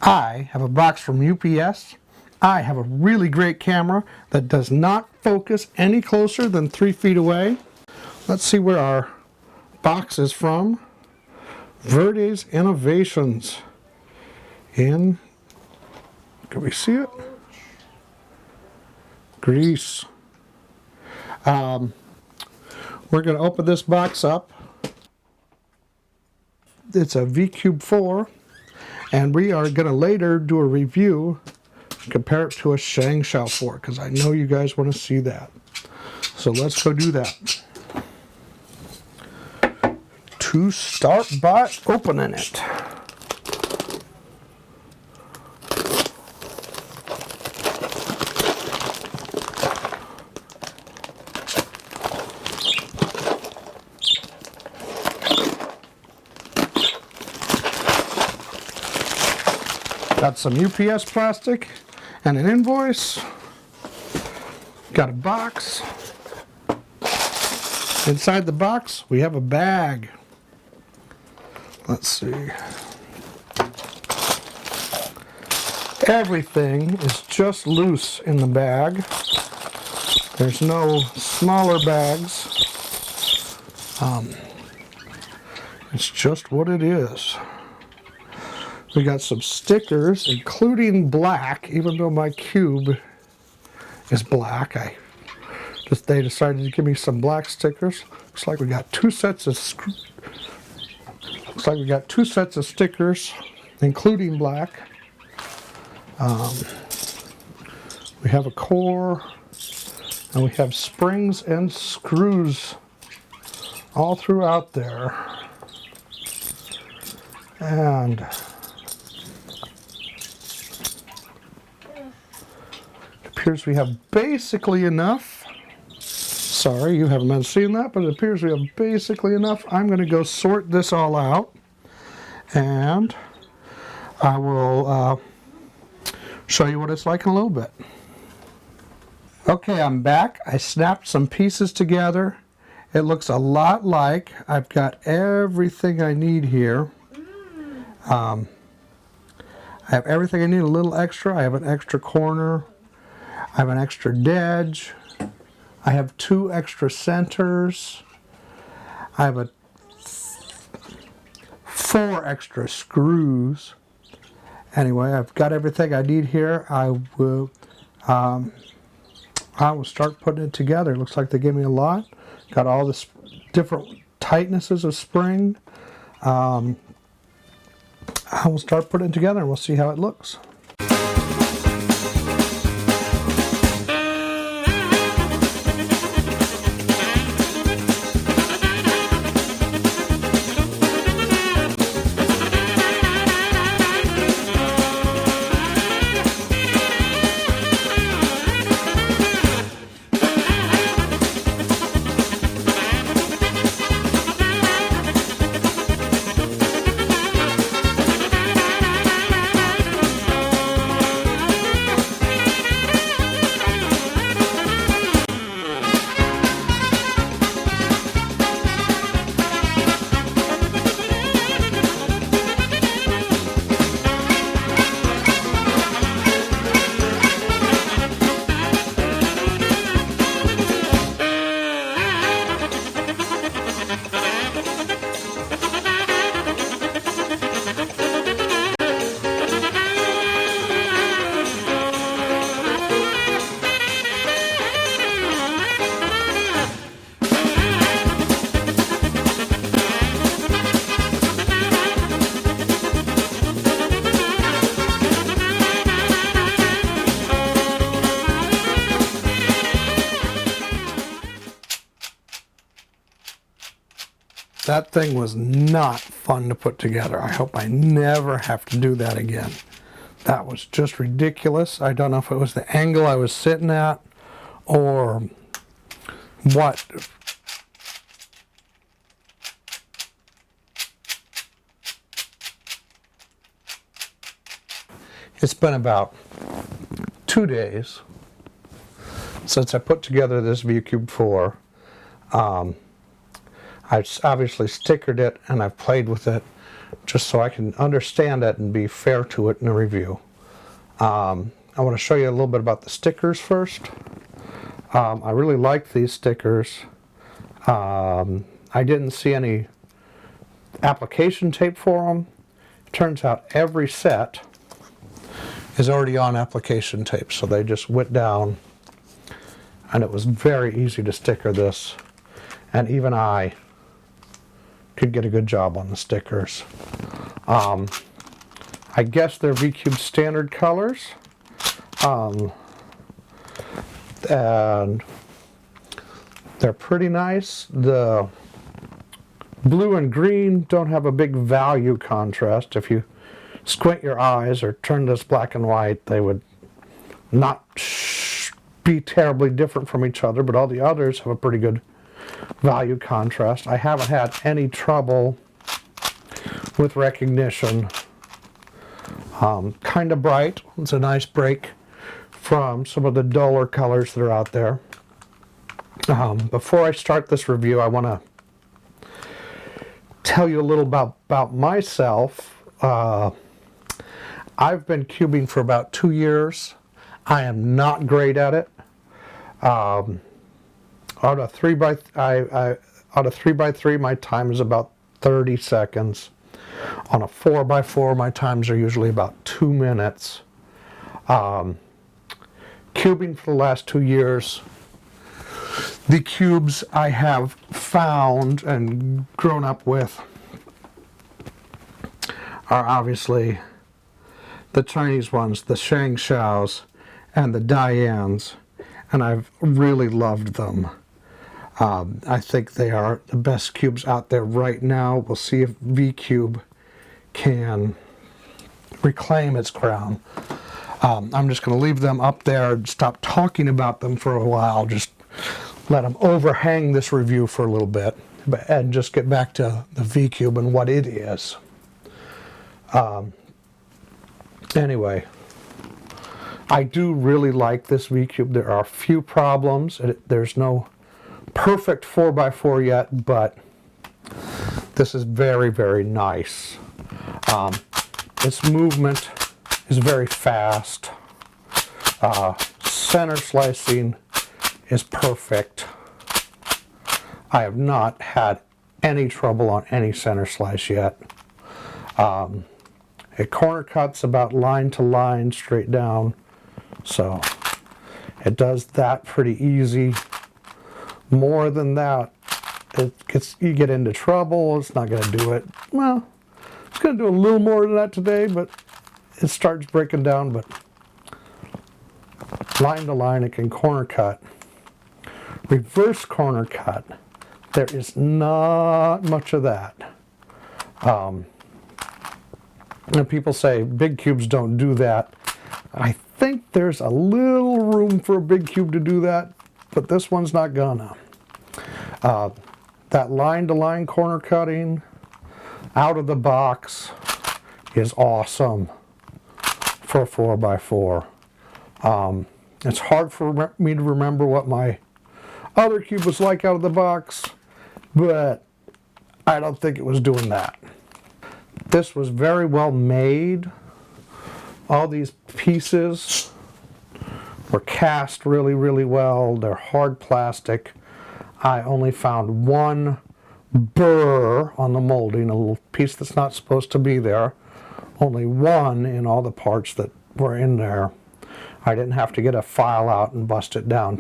I have a box from UPS. I have a really great camera that does not focus any closer than 3 feet away. Let's see where our box is from. Verde's Innovations. In, can we see it? Greece. We're going to open this box up. It's a Vcube 4, and we are going to later do a review, compare it to a Shengshou 4, because I know you guys want to see that. So let's go do that. To start by opening it. Got some UPS plastic and an invoice. Got a box. Inside the box, we have a bag. Let's see. Everything is just loose in the bag. There's no smaller bags. It's just what it is. We got some stickers, including black, even though my cube is black. They decided to give me some black stickers. Looks like we got two sets of stickers, including black. We have a core, and we have springs and screws all throughout there. And appears we have basically enough. Sorry, you haven't been seeing that, but it appears we have basically enough. I'm going to go sort this all out, and I will show you what it's like in a little bit. Okay, I'm back. I snapped some pieces together. It looks a lot like I've got everything I need here. I have everything I need, a little extra. I have an extra corner. I have an extra edge. I have 2 extra centers. I have 4 extra screws. Anyway, I've got everything I need here. I will start putting it together. It looks like they gave me a lot. Got all the different tightnesses of spring. I will start putting it together and we'll see how it looks. That thing was not fun to put together. I hope I never have to do that again. That was just ridiculous. I don't know if it was the angle I was sitting at or what. It's been about 2 days since I put together this Vcube 4. I've obviously stickered it and I've played with it. just so I can understand it and be fair to it in a review. I want to show you a little bit about the stickers first. I really like these stickers. I didn't see any application tape for them. It turns out every set is already on application tape, so they just went down, and it was very easy to sticker this, and even I could get a good job on the stickers. I guess they're Vcube standard colors, and they're pretty nice. The blue and green don't have a big value contrast. If you squint your eyes or turn this black and white, they would not be terribly different from each other, but all the others have a pretty good value contrast. I haven't had any trouble with recognition. Kind of bright. It's a nice break from some of the duller colors that are out there. Before I start this review, I want to tell you a little about myself. I've been cubing for about 2 years. I am not great at it. Out of 3x3, my time is about 30 seconds. On a 4x4, my times are usually about 2 minutes. Cubing for the last 2 years, the cubes I have found and grown up with are obviously the Chinese ones, the Shengshous and the Dians, and I've really loved them. I think they are the best cubes out there right now. We'll see if Vcube can reclaim its crown. I'm just going to leave them up there and stop talking about them for a while. Just let them overhang this review for a little bit and just get back to the Vcube and what it is. Anyway, I do really like this Vcube. There are a few problems. There's no perfect 4x4 yet, but this is very, very nice. Its movement is very fast. Center slicing is perfect. I have not had any trouble on any center slice yet. It corner cuts about line to line straight down, so it does that pretty easy. More than that, you get into trouble. It's not going to do it. Well, it's going to do a little more than that today, but it starts breaking down. But line to line, it can corner cut. Reverse corner cut, there is not much of that. And people say big cubes don't do that. I think there's a little room for a big cube to do that, but this one's not gonna. That line-to-line corner cutting out of the box is awesome for a 4x4. It's hard for me to remember what my other cube was like out of the box, but I don't think it was doing that. This was very well made. All these pieces were cast really, really well. They're hard plastic. I only found one burr on the molding, a little piece that's not supposed to be there. Only one in all the parts that were in there. I didn't have to get a file out and bust it down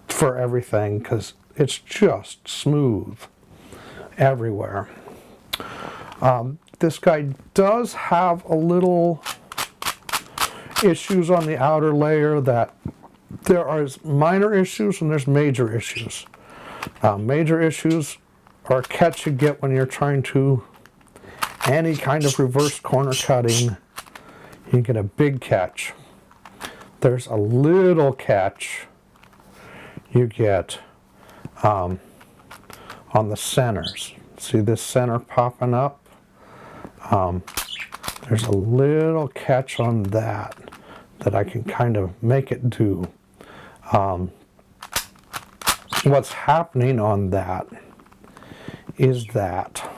for everything, because it's just smooth everywhere. This guy does have a little issues on the outer layer. That there are minor issues and there's major issues. Major issues are a catch you get when you're trying to any kind of reverse corner cutting. You get a big catch. There's a little catch you get on the centers. See this center popping up? There's a little catch on that I can kind of make it do. What's happening on that is that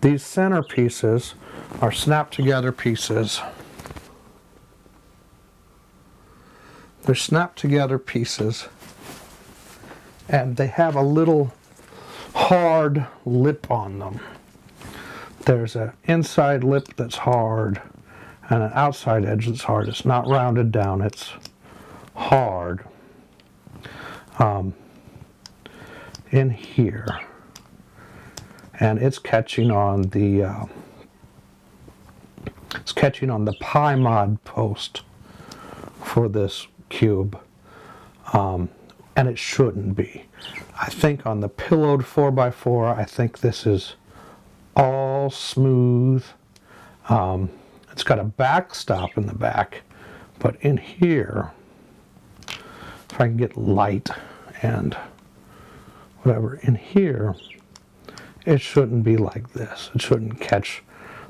These center pieces are snap together pieces. They're snap together pieces, and they have a little hard lip on them. There's an inside lip that's hard and an outside edge that's hard. It's not rounded down, it's hard. In here, and it's catching on the Pi mod post for this cube, and it shouldn't be. I think on the pillowed 4x4, I think this is all smooth. It's got a backstop in the back, but in here, if I can get light and whatever in here, it shouldn't be like this. It shouldn't catch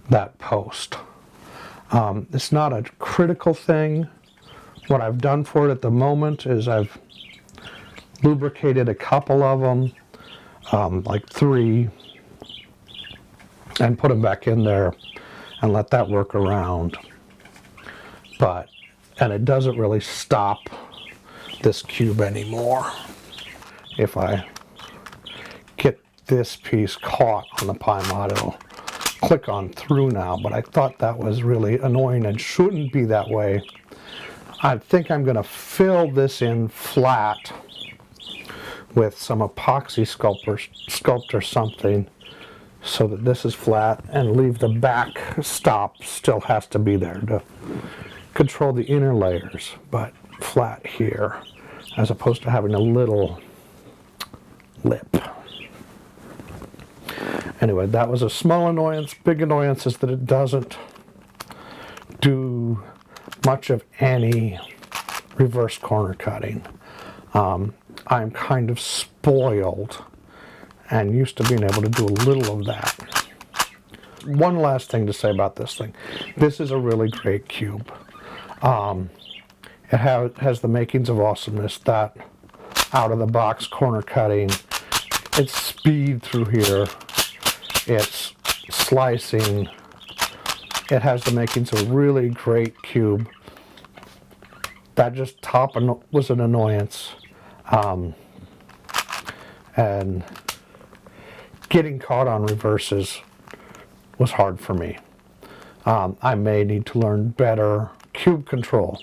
that post. It's not a critical thing. What I've done for it at the moment is I've lubricated a couple of them, like 3, and put them back in there and let that work around. And it doesn't really stop this cube anymore. If I get this piece caught on the Pi mod, it'll click on through now, but I thought that was really annoying and shouldn't be that way. I think I'm going to fill this in flat with some epoxy sculpt or something so that this is flat, and leave the back stop still has to be there to control the inner layers, but flat here as opposed to having a little lip. Anyway, that was a small annoyance. Big annoyance is that it doesn't do much of any reverse corner cutting. I'm kind of spoiled and used to being able to do a little of that. One last thing to say about this thing. This is a really great cube. It has the makings of awesomeness, that out of the box corner cutting, its speed through here, its slicing. It has the makings of a really great cube. That just top was an annoyance. And getting caught on reverses was hard for me. I may need to learn better cube control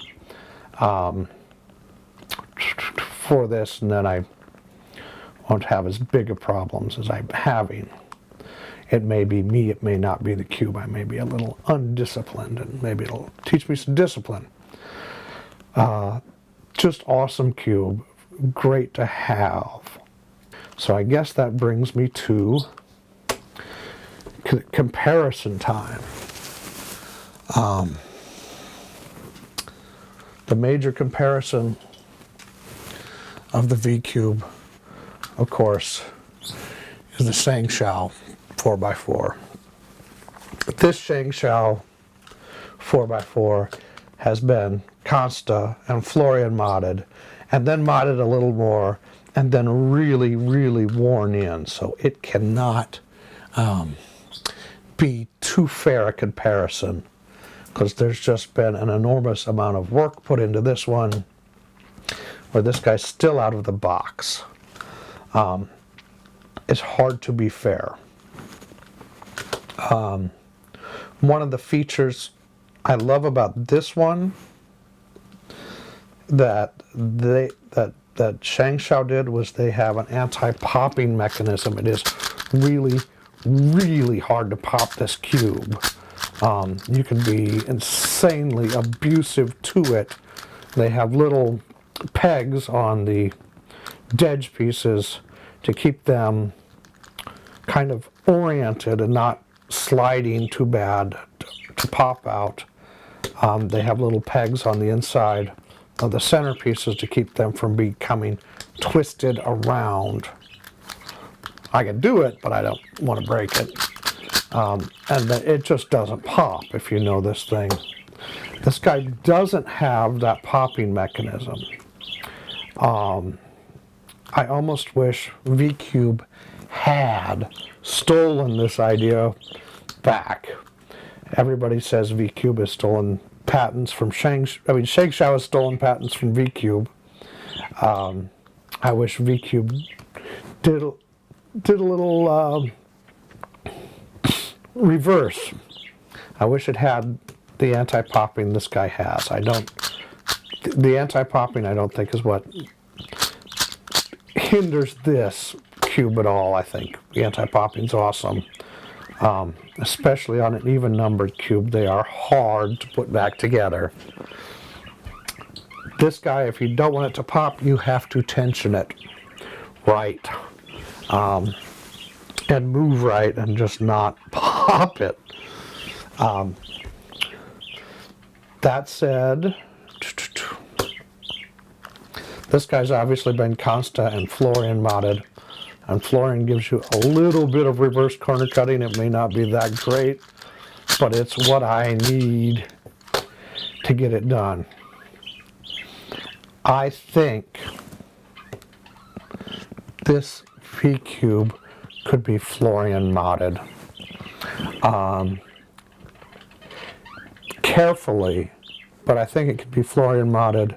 for this, and then I won't have as big of problems as I'm having. It may be me, it may not be the cube. I may be a little undisciplined, and maybe it'll teach me some discipline. Just awesome cube, great to have. So I guess that brings me to comparison time. The major comparison of the Vcube, of course, is the Shengshou 4x4. This Shengshou 4x4 has been Consta and Florian modded, and then modded a little more, and then really, really worn in. So it cannot be too fair a comparison, because there's just been an enormous amount of work put into this one, where this guy's still out of the box. It's hard to be fair. One of the features I love about this one that Shengshou did was they have an anti-popping mechanism. It is really, really hard to pop this cube. You can be insanely abusive to it. They have little pegs on the edge pieces to keep them kind of oriented and not sliding too bad to pop out. They have little pegs on the inside of the center pieces to keep them from becoming twisted around. I can do it, but I don't want to break it. And it just doesn't pop if you know this thing. This guy doesn't have that popping mechanism. I almost wish Vcube had stolen this idea back. Everybody says Vcube has stolen patents from Shengshou has stolen patents from Vcube. I wish Vcube did a little reverse. I wish it had the anti-popping this guy has. The anti-popping I don't think is what hinders this cube at all. I think the anti-popping's awesome. Especially on an even numbered cube, they are hard to put back together. This guy, if you don't want it to pop, you have to tension it right, and move right, and just not pop it. That said, this guy's obviously been Consta and Florian modded. And Florian gives you a little bit of reverse corner cutting. It may not be that great, but it's what I need to get it done. I think this Vcube could be Florian modded. Carefully, but I think it could be Florian modded,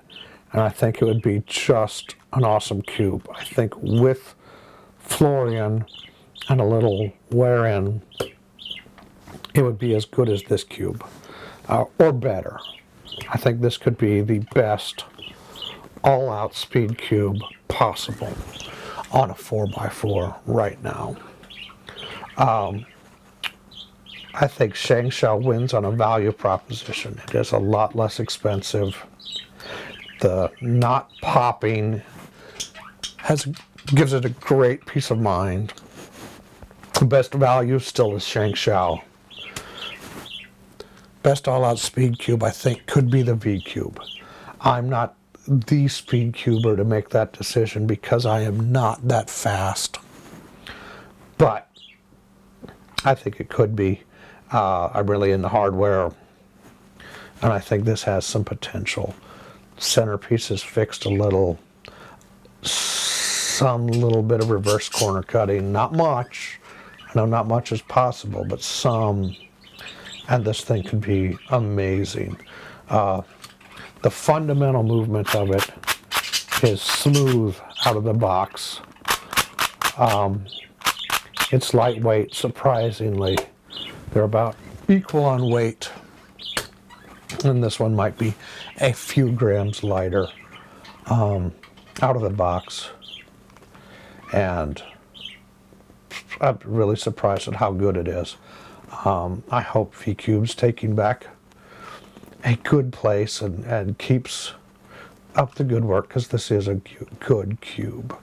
and I think it would be just an awesome cube. I think with Florian and a little wear-in, it would be as good as this cube, or better. I think this could be the best all-out speed cube possible on a 4x4 right now. I think Shengshou wins on a value proposition. It is a lot less expensive. The not popping gives it a great peace of mind. The best value still is Shengshou. Best all-out speed cube, I think, could be the Vcube. I'm not the speed cuber to make that decision because I am not that fast. But I think it could be. I'm really into hardware, and I think this has some potential. Centerpiece is fixed a little. Some little bit of reverse corner cutting. Not much. I know not much is possible, but some. And this thing could be amazing. The fundamental movement of it is smooth out of the box. It's lightweight, surprisingly. They're about equal on weight. And this one might be a few grams lighter out of the box. And I'm really surprised at how good it is. I hope Vcube's taking back a good place and keeps up the good work, because this is a good cube.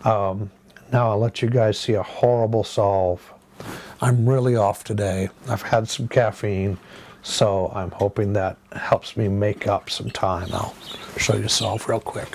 Now I'll let you guys see a horrible solve. I'm really off today. I've had some caffeine, so I'm hoping that helps me make up some time. I'll show you a solve real quick.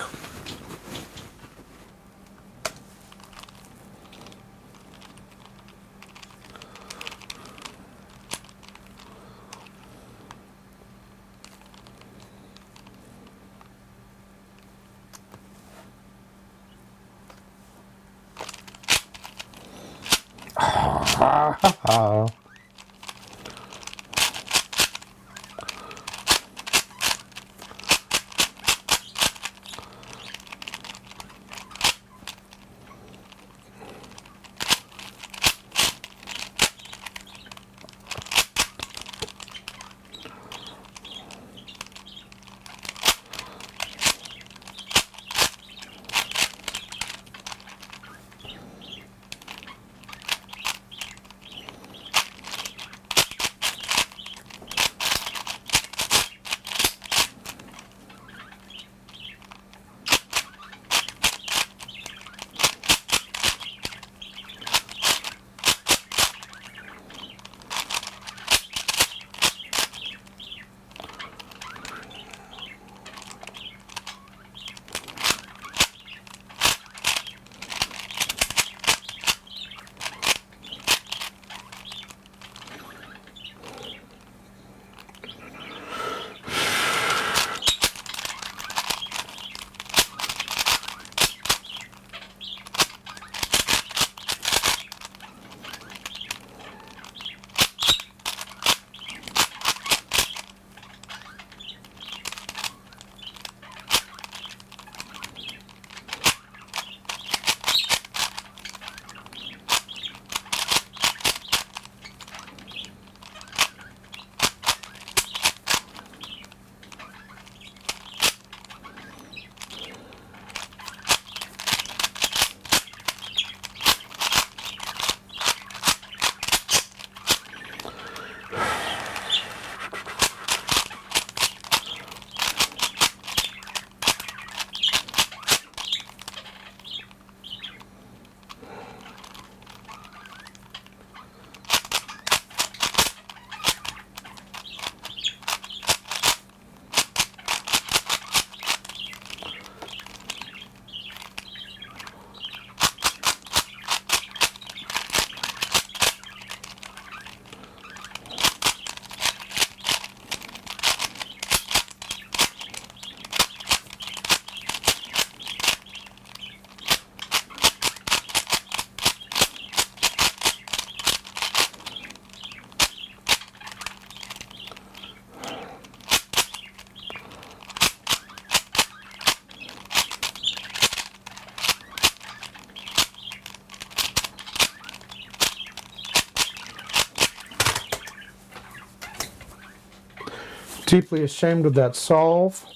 deeply ashamed of that solve.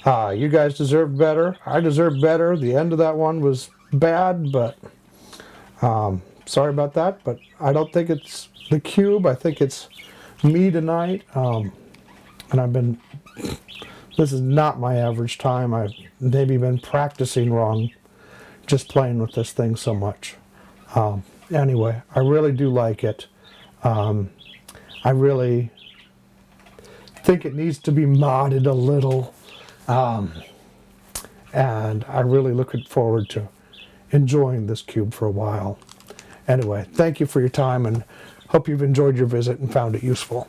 You guys deserved better. I deserved better. The end of that one was bad, but sorry about that. But I don't think it's the cube. I think it's me tonight. And this is not my average time. I've maybe been practicing wrong, just playing with this thing so much. Anyway, I really do like it. I really think it needs to be modded a little. And I really looking forward to enjoying this cube for a while. Anyway, thank you for your time, and hope you've enjoyed your visit and found it useful.